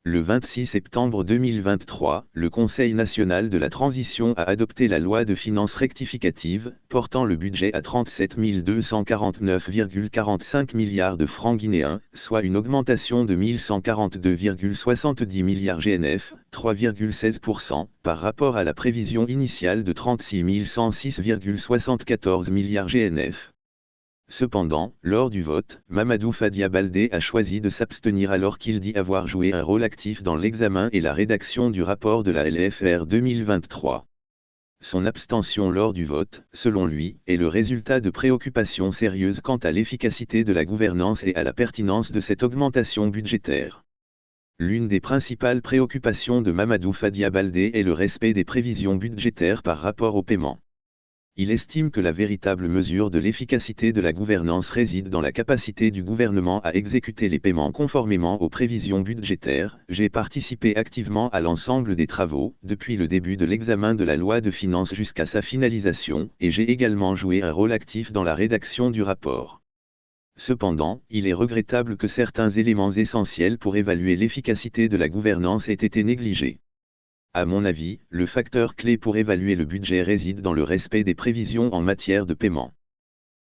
Le 26 septembre 2023, le Conseil national de la transition a adopté la loi de finances rectificative, portant le budget à 37 249,45 milliards de francs guinéens, soit une augmentation de 1142,70 milliards GNF, 3,16%, par rapport à la prévision initiale de 36 106,74 milliards GNF. Cependant, lors du vote, Mamadou Fadia Baldé a choisi de s'abstenir alors qu'il dit avoir joué un rôle actif dans l'examen et la rédaction du rapport de la LFR 2023. Son abstention lors du vote, selon lui, est le résultat de préoccupations sérieuses quant à l'efficacité de la gouvernance et à la pertinence de cette augmentation budgétaire. L'une des principales préoccupations de Mamadou Fadia Baldé est le respect des prévisions budgétaires par rapport au paiement. Il estime que la véritable mesure de l'efficacité de la gouvernance réside dans la capacité du gouvernement à exécuter les paiements conformément aux prévisions budgétaires. J'ai participé activement à l'ensemble des travaux, depuis le début de l'examen de la loi de finances jusqu'à sa finalisation, et j'ai également joué un rôle actif dans la rédaction du rapport. Cependant, il est regrettable que certains éléments essentiels pour évaluer l'efficacité de la gouvernance aient été négligés. À mon avis, le facteur clé pour évaluer le budget réside dans le respect des prévisions en matière de paiement.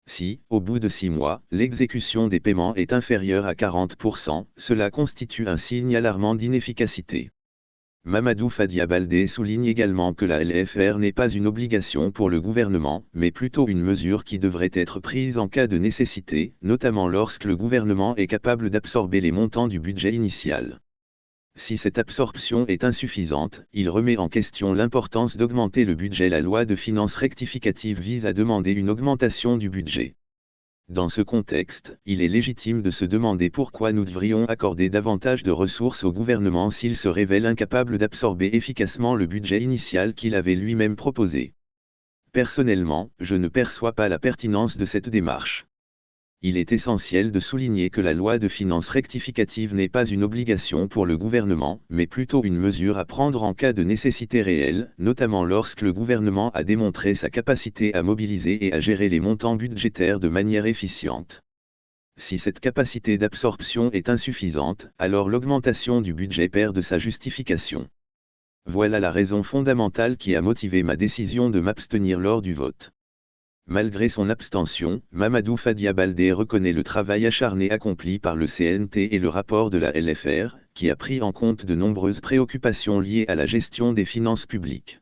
Si, au bout de 6 mois, l'exécution des paiements est inférieure à 40%, cela constitue un signe alarmant d'inefficacité. Mamadou Fadia Baldé souligne également que la LFR n'est pas une obligation pour le gouvernement, mais plutôt une mesure qui devrait être prise en cas de nécessité, notamment lorsque le gouvernement est capable d'absorber les montants du budget initial. Si cette absorption est insuffisante, il remet en question l'importance d'augmenter le budget. La loi de finances rectificative vise à demander une augmentation du budget. Dans ce contexte, il est légitime de se demander pourquoi nous devrions accorder davantage de ressources au gouvernement s'il se révèle incapable d'absorber efficacement le budget initial qu'il avait lui-même proposé. Personnellement, je ne perçois pas la pertinence de cette démarche. Il est essentiel de souligner que la loi de finances rectificative n'est pas une obligation pour le gouvernement, mais plutôt une mesure à prendre en cas de nécessité réelle, notamment lorsque le gouvernement a démontré sa capacité à mobiliser et à gérer les montants budgétaires de manière efficiente. Si cette capacité d'absorption est insuffisante, alors l'augmentation du budget perd de sa justification. Voilà la raison fondamentale qui a motivé ma décision de m'abstenir lors du vote. Malgré son abstention, Mamadou Fadia Baldé reconnaît le travail acharné accompli par le CNT et le rapport de la LFR, qui a pris en compte de nombreuses préoccupations liées à la gestion des finances publiques.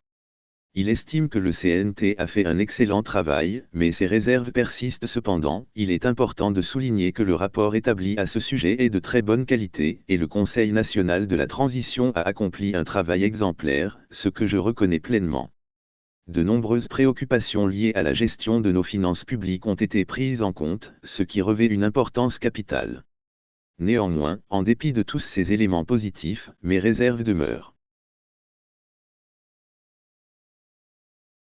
Il estime que le CNT a fait un excellent travail, mais ses réserves persistent cependant. Il est important de souligner que le rapport établi à ce sujet est de très bonne qualité, et le Conseil national de la transition a accompli un travail exemplaire, ce que je reconnais pleinement. De nombreuses préoccupations liées à la gestion de nos finances publiques ont été prises en compte, ce qui revêt une importance capitale. Néanmoins, en dépit de tous ces éléments positifs, mes réserves demeurent.